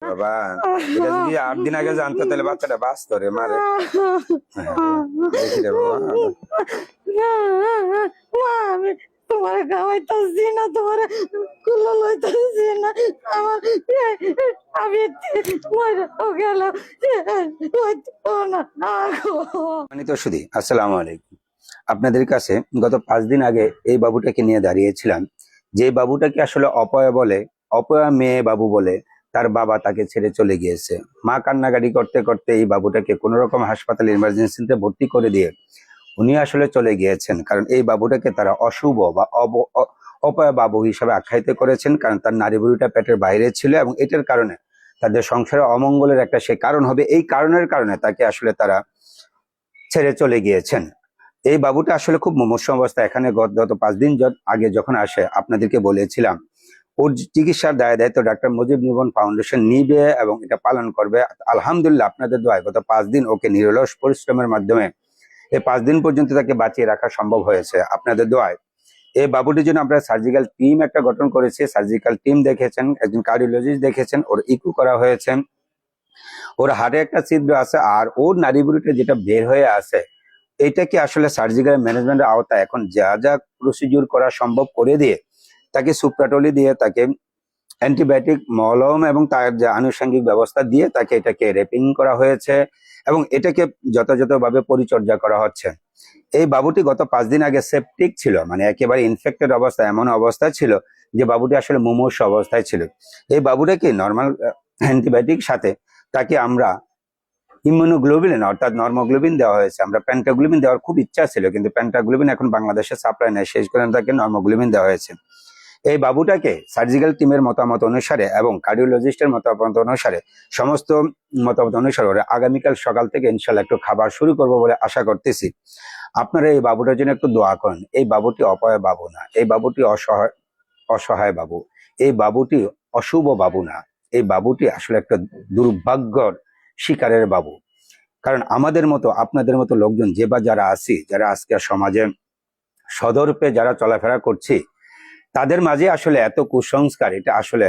বাবা, এটা যদি 8 দিন আগে জানতো তাহলে বাচ্চাটা বাঁচতো রে মারে। দেখি রে বাবা, আমি তোমার খাওয়াইতেছি না, তোমার কুলো লইতেছি না, আমার আমি গেল মানে তো শুধু আসসালামু আলাইকুম। আপনাদের কাছে গত 5 দিন আগে এই বাবুটাকে নিয়ে দাঁড়িয়েছিলাম, যে বাবুটাকে আসলে অপয়া বলে, অপয়া মেয়ে বাবু বলে। তার বাবা তাকে ছেড়ে চলে গিয়েছে। মা কান্নাকাটি করতে করতে এই বাবুটাকে কোন রকম হাসপাতালে ইমার্জেন্সিতে ভর্তি করে দিয়ে উনি আসলে চলে গিয়েছেন। কারণ এই বাবুটাকে তারা অশুভ বা অপয়া বাবু হিসাবে আখ্যায়িত করেছেন, কারণ তার নারী বুড়িটা পেটের বাইরে ছিল এবং এটার কারণে তাদের সংসারে অমঙ্গলের একটা সে কারণ হবে। এই কারণের কারণে তাকে আসলে তারা ছেড়ে চলে গিয়েছেন। এই বাবুটা আসলে খুব মুমূর্ষু অবস্থা। এখানে গত 5 দিন আগে যখন আসে আপনাদেরকে বলেছিলাম ওর চিকিৎসার দায়িত্ব ডাক্তার মুজিব নিবন ফাউন্ডেশন নিবে এবং এটা পালন করবে। আলহামদুলিল্লাহ আপনাদের দোয়ায় গত 5 দিন ওকে নিরলস পরিশ্রমের মাধ্যমে এই 5 দিন পর্যন্ত তাকে বাঁচিয়ে রাখা সম্ভব হয়েছে আপনাদের দোয়ায়। এই বাবুটির জন্য আমরা সার্জিক্যাল টিম একটা গঠন করেছি। সার্জিক্যাল টিম দেখেছেন, একজন কার্ডিওলজিস্ট দেখেছেন, ওর ইকো করা হয়েছে, ওর হাড়ে একটা ছিদ্র আছে, আর ওর নাড়ি বুড়িটা যেটা বের হয়ে আছে এটাকে আসলে সার্জিক্যাল ম্যানেজমেন্টের আওতায় এখন যা যা প্রসিডিউর করা সম্ভব করে দিয়ে তাকে সুপ্রাটলি দিয়ে, তাকে অ্যান্টিবায়োটিক মলম এবং তার যে আনুষঙ্গিক ব্যবস্থা দিয়ে তাকে এটাকে রেপিং করা হয়েছে এবং এটাকে যথাযথভাবে পরিচর্যা করা হচ্ছে। এই বাবুটি গত 5 দিন আগে সেপটিক ছিল, মানে একেবারে ইনফেক্টেড অবস্থা, এমন অবস্থা ছিল যে বাবুটি আসলে মুমূর্ষু অবস্থায় ছিল। এই বাবুটাকে নর্মাল অ্যান্টিবায়োটিক সাথে তাকে আমরা ইমিউনোগ্লোবিন অর্থাৎ নর্মোগ্লোবিন দেওয়া হয়েছে। আমরা প্যান্টাগ্লোবিন দেওয়ার খুব ইচ্ছা ছিল, কিন্তু প্যান্টাগ্লোবিন এখন বাংলাদেশে সাপ্লাই নেই, শেষ করে তাকে নর্মোগ্লোবিন দেওয়া হয়েছে। এই বাবুটাকে সার্জিক্যাল টিমের মতামত অনুসারে এবং কার্ডিওলজিস্টের মতামত অনুসারে, সমস্ত মতামত অনুসারে ওরা আগামীকাল সকাল থেকে ইনশাল্লাহ একটু খাবার শুরু করব বলে আশা করতেছি। আপনারা এই বাবুটার জন্য একটু দোয়া করেন। এই বাবুটি অপয়া বাবু না, এই বাবুটি অসহায় বাবু, এই বাবুটি অশুভ বাবু না, এই বাবুটি আসলে একটা দুর্ভাগ্যর শিকারের বাবু। কারণ আমাদের মতো আপনাদের মতো লোকজন যে বা যারা আছি, যারা আজকে সমাজে সদর্পে যারা চলাফেরা করছি, তাদের মাঝে আসলে এত কুসংস্কার, এটা আসলে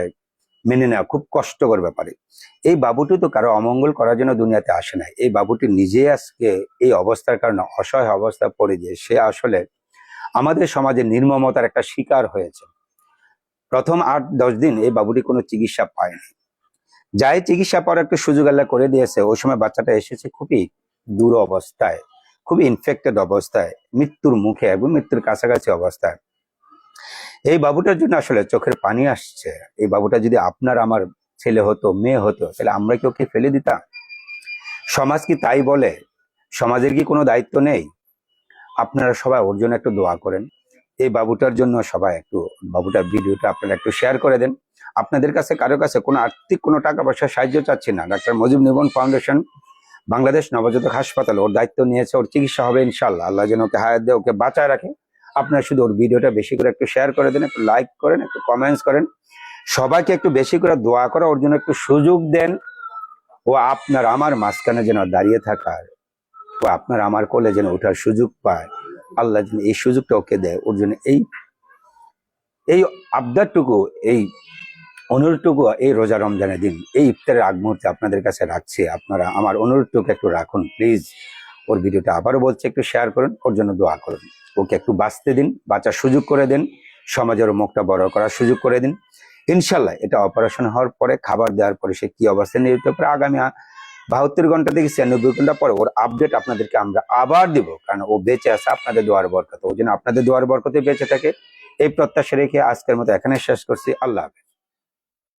মেনে নেওয়া খুব কষ্টকর ব্যাপারে। এই বাবুটি তো কারো অমঙ্গল করার জন্য দুনিয়াতে আসে নাই। এই বাবুটি নিজে আজকে এই অবস্থার কারণে অসহায় অবস্থা পড়ে গিয়ে সে আসলে আমাদের সমাজে নির্মমতার একটা শিকার হয়েছে। প্রথম 8-10 দিন এই বাবুটি কোনো চিকিৎসা পায়নি। যাই চিকিৎসা পাওয়ার একটা সুযোগ আল্লাহ করে দিয়েছে, ওই সময় বাচ্চাটা এসেছে খুবই দূর অবস্থায়, খুবই ইনফেক্টেড অবস্থায়, মৃত্যুর মুখে এবং মৃত্যুর কাছাকাছি অবস্থায়। এই বাবুটার জন্য আসলে চোখের পানি আসছে। এই বাবুটা যদি আপনার আমার ছেলে হতো, মেয়ে হতো, তাহলে আমরা কি ওকে ফেলে দিতাম? সমাজ কি তাই বলে? সমাজের কি কোনো দায়িত্ব নেই? আপনারা সবাই ওর জন্য একটু দোয়া করেন। এই বাবুটার জন্য সবাই একটু, বাবুটার ভিডিওটা আপনারা একটু শেয়ার করে দেন। আপনাদের কাছে কারো কাছে কোনো আর্থিক কোনো টাকা পয়সা সাহায্য চাচ্ছি না। ডাক্তার মুজিব নিবন ফাউন্ডেশন বাংলাদেশ নবজাতক হাসপাতাল ওর দায়িত্ব নিয়েছে, ওর চিকিৎসা হবে ইনশাল্লাহ। আল্লাহ যেন ওকে হায়াত দেয়, ওকে বাঁচায় রাখে। আপনারা শুধু ওর ভিডিওটা বেশি করে একটু শেয়ার করে দেন, একটু লাইক করেন, একটু কমেন্টস করেন, সবাইকে একটু বেশি করে দোয়া করে ওর জন্য একটু সুযোগ দেন। ও আপনার আমার মাঝখানে যেন দাঁড়িয়ে থাকার, ও আপনার আমার কোলে যেন ওঠার সুযোগ পায়। আল্লাহ যেন এই সুযোগটা ওকে দেয়। ওর জন্য এই এই আবদারটুকু, এই অনুরোধটুকু এই রোজা রমজানের দিন, এই ইফতারের আগ মুহূর্তে আপনাদের কাছে রাখছি। আপনারা আমার অনুরোধটুকু একটু রাখুন প্লিজ। ওর ভিডিওটা আবারও বলছে একটু শেয়ার করুন, ওর জন্য দোয়া করুন। ওকে একটু বাঁচতে দিন, বাঁচার সুযোগ করে দিন, সমাজের মুখটা বড় করার সুযোগ করে দিন। ইনশাল্লাহ এটা অপারেশন হওয়ার পরে, খাবার দেওয়ার পরে সে কি অবস্থায় নিতে পারে, আগামী 72 ঘন্টা থেকে 96 ঘন্টা পরে ওর আপডেট আপনাদেরকে আমরা আবার দিব। কারণ ও বেঁচে আছে আপনাদের দোয়ার বরকতে, ওই জন্য আপনাদের দোয়ার বরকতে বেঁচে থাকে। এই প্রত্যাশা রেখে আজকের মতো এখানে শেষ করছি। আল্লাহ হাফেজ।